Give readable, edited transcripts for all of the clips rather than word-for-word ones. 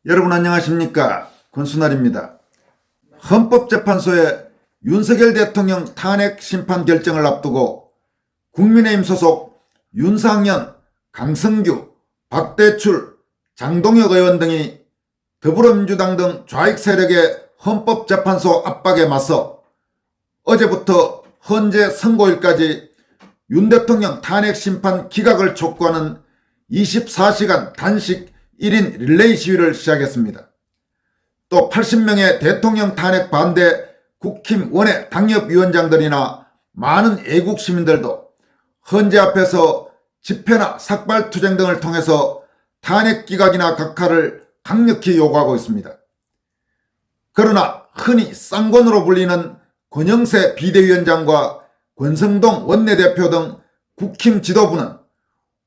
여러분 안녕하십니까? 권순날입니다. 헌법재판소의 윤석열 대통령 탄핵 심판 결정을 앞두고 국민의힘 소속 윤상현, 강성규, 박대출, 장동혁 의원 등이 더불어민주당 등 좌익 세력의 헌법재판소 압박에 맞서 어제부터 헌재 선고일까지 윤 대통령 탄핵 심판 기각을 촉구하는 24시간 단식 1인 릴레이 시위를 시작했습니다. 또 80명의 대통령 탄핵 반대 국힘 원외 당협위원장들이나 많은 애국 시민들도 헌재 앞에서 집회나 삭발투쟁 등을 통해서 탄핵 기각이나 각하를 강력히 요구하고 있습니다. 그러나 흔히 쌍권으로 불리는 권영세 비대위원장과 권성동 원내대표 등 국힘 지도부는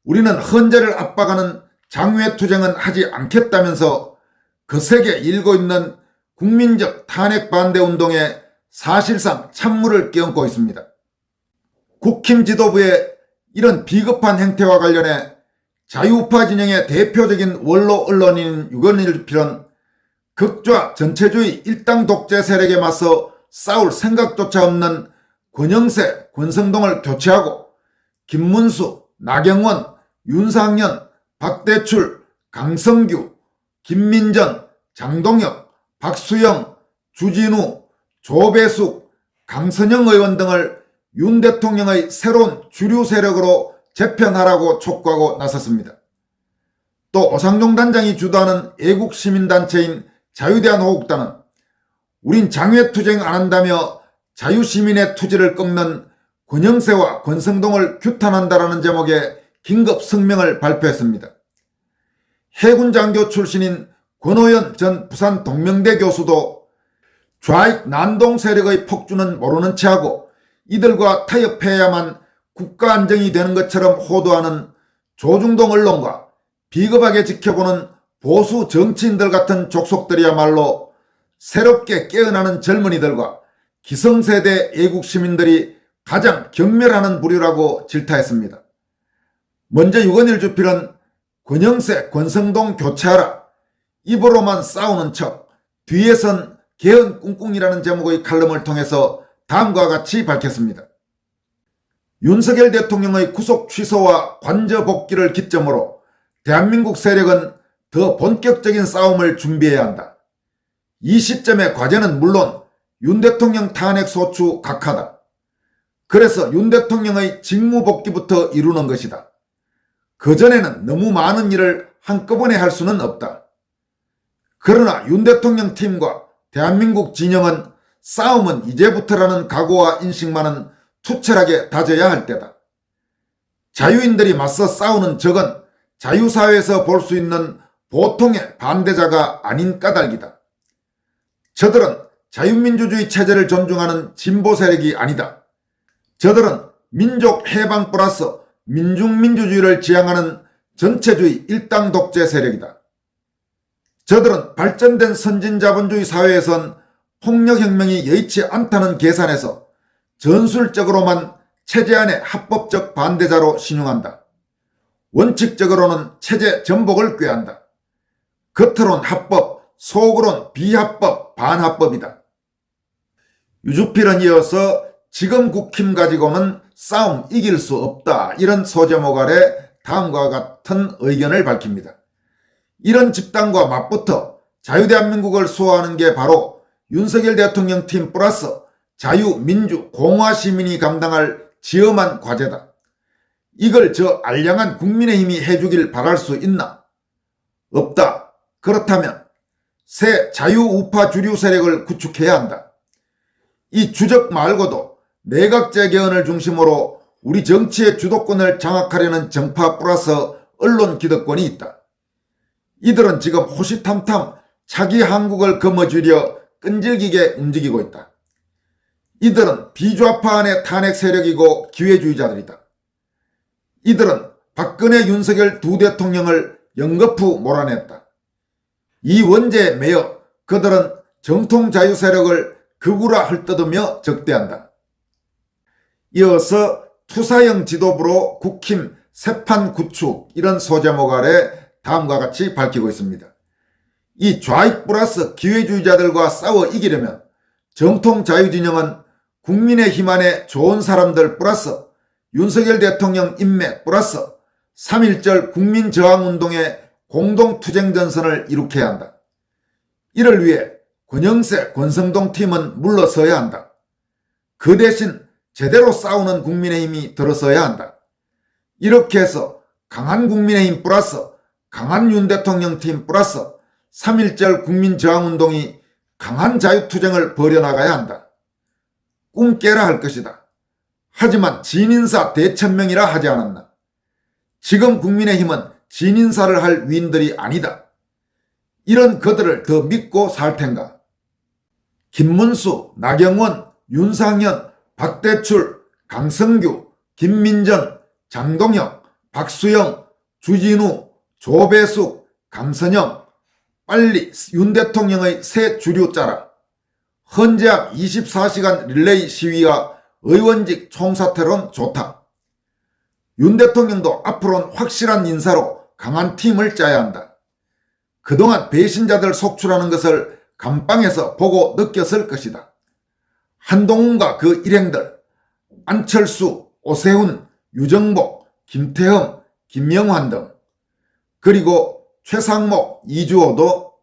우리는 헌재를 압박하는 장외투쟁은 하지 않겠다면서 거세게 일고 있는 국민적 탄핵 반대 운동에 사실상 찬물을 끼얹고 있습니다. 국힘 지도부의 이런 비겁한 행태와 관련해 자유우파 진영의 대표적인 원로 언론인 유건일 필은 극좌 전체주의 일당 독재 세력에 맞서 싸울 생각조차 없는 권영세, 권성동을 교체하고 김문수, 나경원, 윤상현, 박대출, 강성규, 김민전, 장동혁, 박수영, 주진우, 조배숙, 강선영 의원 등을 윤 대통령의 새로운 주류 세력으로 재편하라고 촉구하고 나섰습니다. 또 오상종 단장이 주도하는 애국시민단체인 자유대한호국단은 우린 장외투쟁 안 한다며 자유시민의 투지를 꺾는 권영세와 권성동을 규탄한다라는 제목의 긴급 성명을 발표했습니다. 해군 장교 출신인 권오연 전 부산 동명대 교수도 좌익 난동 세력의 폭주는 모르는 체하고 이들과 타협해야만 국가 안정이 되는 것처럼 호도하는 조중동 언론과 비겁하게 지켜보는 보수 정치인들 같은 족속들이야말로 새롭게 깨어나는 젊은이들과 기성세대 애국시민들이 가장 경멸하는 부류라고 질타했습니다. 먼저 유건일 주필은 권영세, 권성동 교체하라, 입으로만 싸우는 척, 뒤에선 개헌 꿍꿍이라는 제목의 칼럼을 통해서 다음과 같이 밝혔습니다. 윤석열 대통령의 구속 취소와 관저 복귀를 기점으로 대한민국 세력은 더 본격적인 싸움을 준비해야 한다. 이 시점의 과제는 물론 윤 대통령 탄핵 소추 각하다. 그래서 윤 대통령의 직무 복귀부터 이루는 것이다. 그전에는 너무 많은 일을 한꺼번에 할 수는 없다. 그러나 윤 대통령 팀과 대한민국 진영은 싸움은 이제부터라는 각오와 인식만은 투철하게 다져야 할 때다. 자유인들이 맞서 싸우는 적은 자유사회에서 볼 수 있는 보통의 반대자가 아닌 까닭이다. 저들은 자유민주주의 체제를 존중하는 진보 세력이 아니다. 저들은 민족 해방 플러스 민중민주주의를 지향하는 전체주의 일당 독재 세력이다. 저들은 발전된 선진자본주의 사회에선 폭력혁명이 여의치 않다는 계산에서 전술적으로만 체제 안의 합법적 반대자로 신용한다. 원칙적으로는 체제 전복을 꾀한다. 겉으론 합법, 속으론 비합법, 반합법이다. 유주필은 이어서 지금 국힘 가지고는 싸움 이길 수 없다, 이런 소제목 아래 다음과 같은 의견을 밝힙니다. 이런 집단과 맞붙어 자유대한민국을 수호하는 게 바로 윤석열 대통령 팀 플러스 자유민주 공화시민이 감당할 지엄한 과제다. 이걸 저 알량한 국민의힘이 해주길 바랄 수 있나? 없다. 그렇다면 새 자유우파 주류 세력을 구축해야 한다. 이 주적 말고도 내각제 개헌을 중심으로 우리 정치의 주도권을 장악하려는 정파 플러스 언론 기득권이 있다. 이들은 지금 호시탐탐 차기 한국을 거머쥐려 끈질기게 움직이고 있다. 이들은 비좌파 안의 탄핵 세력이고 기회주의자들이다. 이들은 박근혜, 윤석열 두 대통령을 연거푸 몰아냈다. 이 원죄에 매여 그들은 정통 자유 세력을 극우라 헐뜯으며 적대한다. 이어서 투사형 지도부로 국힘 새판 구축, 이런 소제목 아래 다음과 같이 밝히고 있습니다. 이 좌익 플러스 기회주의자들과 싸워 이기려면 정통 자유진영은 국민의힘 안에 좋은 사람들 플러스 윤석열 대통령 인맥 플러스 3.1절 국민저항운동의 공동투쟁전선을 이룩해야 한다. 이를 위해 권영세, 권성동 팀은 물러서야 한다. 그 대신 제대로 싸우는 국민의힘이 들어서야 한다. 이렇게 해서 강한 국민의힘 플러스 강한 윤 대통령 팀 플러스 3.1절 국민저항운동이 강한 자유투쟁을 벌여나가야 한다. 꿈 깨라 할 것이다. 하지만 진인사 대천명이라 하지 않았나. 지금 국민의힘은 진인사를 할 위인들이 아니다. 이런 그들을 더 믿고 살 텐가. 김문수, 나경원, 윤상현, 박대출, 강성규, 김민정, 장동혁, 박수영, 주진우, 조배숙, 강선영, 빨리 윤 대통령의 새 주류 짜라. 헌재합 24시간 릴레이 시위와 의원직 총사퇴론 좋다. 윤 대통령도 앞으로는 확실한 인사로 강한 팀을 짜야 한다. 그동안 배신자들 속출하는 것을 감방에서 보고 느꼈을 것이다. 한동훈과 그 일행들, 안철수, 오세훈, 유정복, 김태흠, 김영환 등, 그리고 최상목, 이주호도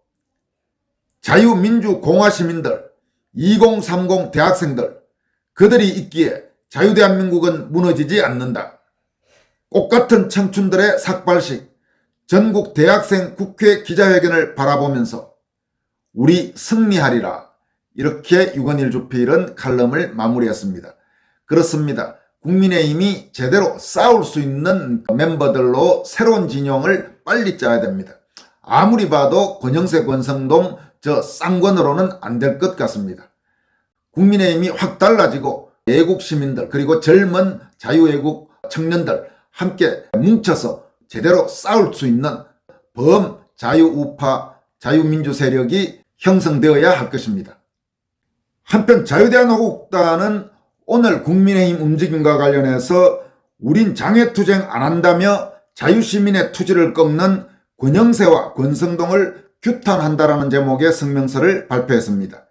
자유민주공화시민들, 2030 대학생들, 그들이 있기에 자유대한민국은 무너지지 않는다. 꽃같은 청춘들의 삭발식, 전국 대학생 국회 기자회견을 바라보면서 우리 승리하리라. 이렇게 유건일 주필은 칼럼을 마무리했습니다. 그렇습니다. 국민의힘이 제대로 싸울 수 있는 멤버들로 새로운 진영을 빨리 짜야 됩니다. 아무리 봐도 권영세, 권성동 저 쌍권으로는 안 될 것 같습니다. 국민의힘이 확 달라지고 애국 시민들 그리고 젊은 자유애국 청년들 함께 뭉쳐서 제대로 싸울 수 있는 범 자유우파 자유민주 세력이 형성되어야 할 것입니다. 한편 자유대한민국당은 오늘 국민의힘 움직임과 관련해서 우린 장외투쟁 안 한다며 자유시민의 투지를 꺾는 권영세와 권성동을 규탄한다라는 제목의 성명서를 발표했습니다.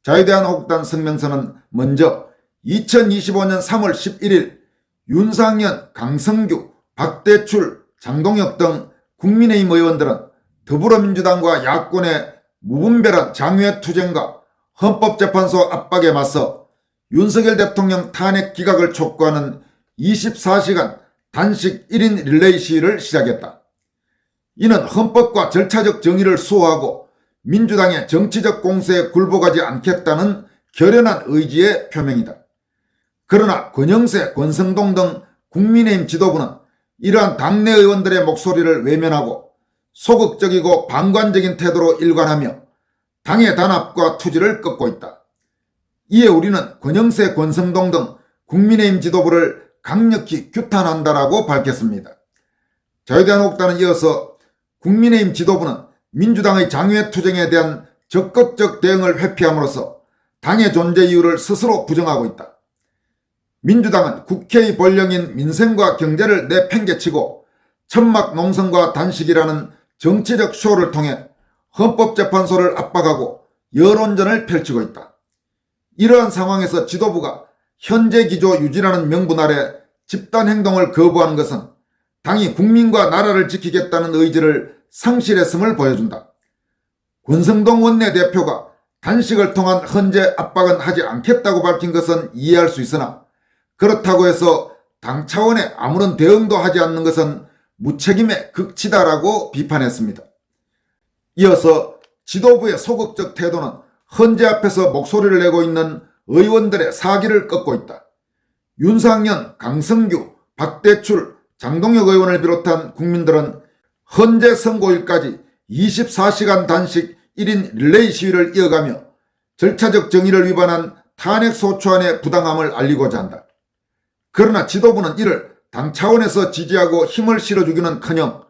자유대한민국당 성명서는 먼저 2025년 3월 11일 윤상현, 강성규, 박대출, 장동혁 등 국민의힘 의원들은 더불어민주당과 야권의 무분별한 장외투쟁과 헌법재판소 압박에 맞서 윤석열 대통령 탄핵 기각을 촉구하는 24시간 단식 1인 릴레이 시위를 시작했다. 이는 헌법과 절차적 정의를 수호하고 민주당의 정치적 공세에 굴복하지 않겠다는 결연한 의지의 표명이다. 그러나 권영세, 권성동 등 국민의힘 지도부는 이러한 당내 의원들의 목소리를 외면하고 소극적이고 방관적인 태도로 일관하며 당의 단합과 투지를 꺾고 있다. 이에 우리는 권영세, 권성동 등 국민의힘 지도부를 강력히 규탄한다라고 밝혔습니다. 자유대한민국당은 이어서 국민의힘 지도부는 민주당의 장외투쟁에 대한 적극적 대응을 회피함으로써 당의 존재 이유를 스스로 부정하고 있다. 민주당은 국회의 본령인 민생과 경제를 내팽개치고 천막 농성과 단식이라는 정치적 쇼를 통해 헌법재판소를 압박하고 여론전을 펼치고 있다. 이러한 상황에서 지도부가 현재 기조 유지라는 명분 아래 집단행동을 거부하는 것은 당이 국민과 나라를 지키겠다는 의지를 상실했음을 보여준다. 권성동 원내대표가 단식을 통한 헌재 압박은 하지 않겠다고 밝힌 것은 이해할 수 있으나 그렇다고 해서 당 차원의 아무런 대응도 하지 않는 것은 무책임의 극치다라고 비판했습니다. 이어서 지도부의 소극적 태도는 헌재 앞에서 목소리를 내고 있는 의원들의 사기를 꺾고 있다. 윤상현, 강성규, 박대출, 장동혁 의원을 비롯한 국민들은 헌재 선고일까지 24시간 단식 1인 릴레이 시위를 이어가며 절차적 정의를 위반한 탄핵 소추안의 부당함을 알리고자 한다. 그러나 지도부는 이를 당 차원에서 지지하고 힘을 실어주기는커녕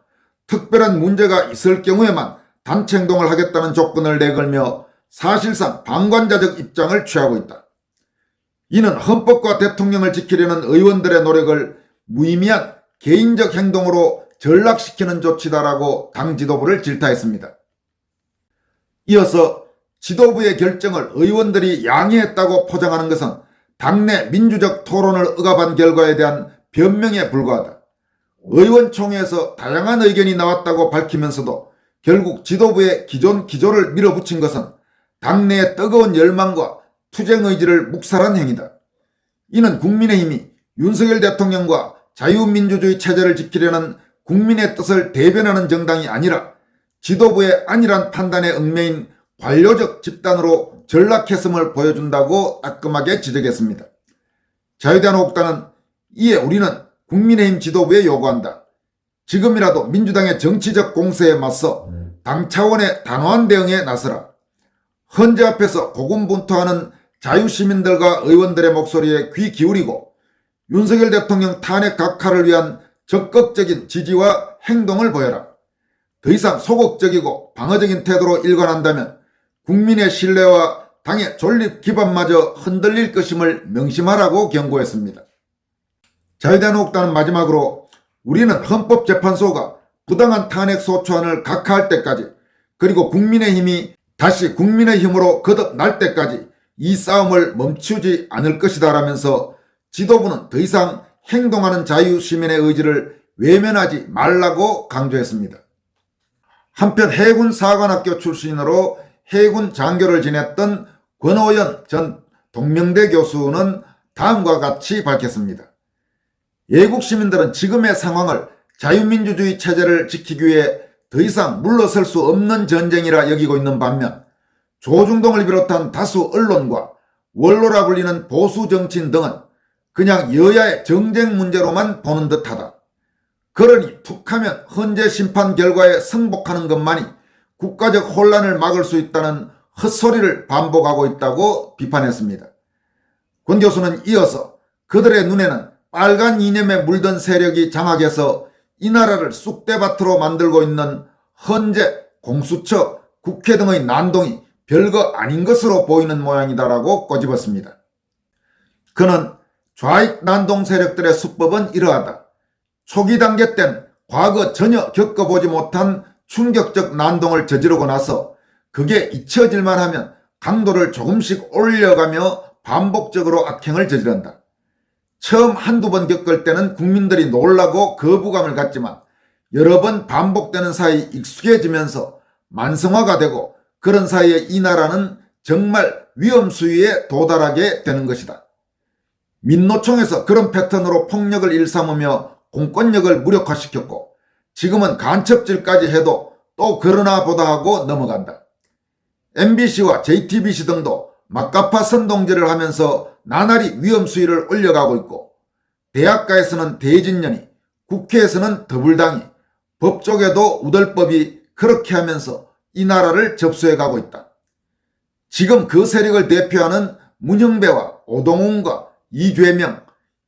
특별한 문제가 있을 경우에만 단체 행동을 하겠다는 조건을 내걸며 사실상 방관자적 입장을 취하고 있다. 이는 헌법과 대통령을 지키려는 의원들의 노력을 무의미한 개인적 행동으로 전락시키는 조치다라고 당 지도부를 질타했습니다. 이어서 지도부의 결정을 의원들이 양해했다고 포장하는 것은 당내 민주적 토론을 억압한 결과에 대한 변명에 불과하다. 의원총회에서 다양한 의견이 나왔다고 밝히면서도 결국 지도부의 기존 기조를 밀어붙인 것은 당내의 뜨거운 열망과 투쟁 의지를 묵살한 행위다. 이는 국민의힘이 윤석열 대통령과 자유민주주의 체제를 지키려는 국민의 뜻을 대변하는 정당이 아니라 지도부의 안일한 판단에 얽매인 관료적 집단으로 전락했음을 보여준다고 따끔하게 지적했습니다. 자유대한민국당은 이에 우리는 국민의힘 지도부에 요구한다. 지금이라도 민주당의 정치적 공세에 맞서 당 차원의 단호한 대응에 나서라. 헌재 앞에서 고군분투하는 자유시민들과 의원들의 목소리에 귀 기울이고 윤석열 대통령 탄핵 각하를 위한 적극적인 지지와 행동을 보여라. 더 이상 소극적이고 방어적인 태도로 일관한다면 국민의 신뢰와 당의 존립 기반마저 흔들릴 것임을 명심하라고 경고했습니다. 자유대한민국당은 마지막으로 우리는 헌법재판소가 부당한 탄핵 소추안을 각하할 때까지 그리고 국민의힘이 다시 국민의힘으로 거듭날 때까지 이 싸움을 멈추지 않을 것이다 라면서 지도부는 더 이상 행동하는 자유시민의 의지를 외면하지 말라고 강조했습니다. 한편 해군 사관학교 출신으로 해군 장교를 지냈던 권오연 전 동명대 교수는 다음과 같이 밝혔습니다. 예국 시민들은 지금의 상황을 자유민주주의 체제를 지키기 위해 더 이상 물러설 수 없는 전쟁이라 여기고 있는 반면 조중동을 비롯한 다수 언론과 원로라 불리는 보수 정치인 등은 그냥 여야의 정쟁 문제로만 보는 듯하다. 그러니 툭하면 헌재 심판 결과에 승복하는 것만이 국가적 혼란을 막을 수 있다는 헛소리를 반복하고 있다고 비판했습니다. 권 교수는 이어서 그들의 눈에는 빨간 이념에 물든 세력이 장악해서 이 나라를 쑥대밭으로 만들고 있는 헌재, 공수처, 국회 등의 난동이 별거 아닌 것으로 보이는 모양이다라고 꼬집었습니다. 그는 좌익 난동 세력들의 수법은 이러하다. 초기 단계 땐 과거 전혀 겪어보지 못한 충격적 난동을 저지르고 나서 그게 잊혀질만 하면 강도를 조금씩 올려가며 반복적으로 악행을 저지른다. 처음 한두 번 겪을 때는 국민들이 놀라고 거부감을 갖지만 여러 번 반복되는 사이 익숙해지면서 만성화가 되고 그런 사이에 이 나라는 정말 위험 수위에 도달하게 되는 것이다. 민노총에서 그런 패턴으로 폭력을 일삼으며 공권력을 무력화시켰고 지금은 간첩질까지 해도 또 그러나 보다 하고 넘어간다. MBC와 JTBC 등도 막가파 선동질을 하면서 나날이 위험 수위를 올려가고 있고 대학가에서는 대진년이, 국회에서는 더불당이, 법조계도 우덜법이 그렇게 하면서 이 나라를 접수해가고 있다. 지금 그 세력을 대표하는 문형배와 오동훈과 이괴명,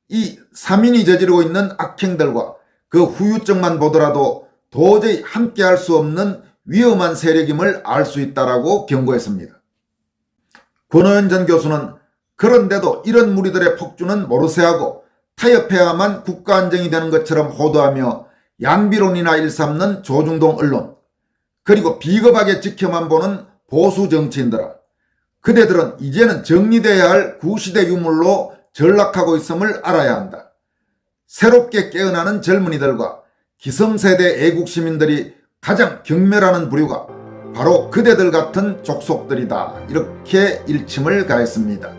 이 3인이 저지르고 있는 악행들과 그 후유증만 보더라도 도저히 함께할 수 없는 위험한 세력임을 알 수 있다라고 경고했습니다. 권오연 전 교수는 그런데도 이런 무리들의 폭주는 모르쇠하고 타협해야만 국가 안정이 되는 것처럼 호도하며 양비론이나 일삼는 조중동 언론 그리고 비겁하게 지켜만 보는 보수 정치인들아, 그대들은 이제는 정리되어야 할 구시대 유물로 전락하고 있음을 알아야 한다. 새롭게 깨어나는 젊은이들과 기성세대 애국시민들이 가장 경멸하는 부류가 바로 그대들 같은 족속들이다. 이렇게 일침을 가했습니다.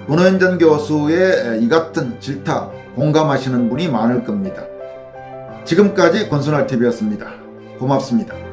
권오연 전 교수의 이 같은 질타 공감하시는 분이 많을 겁니다. 지금까지 권순할TV였습니다. 고맙습니다.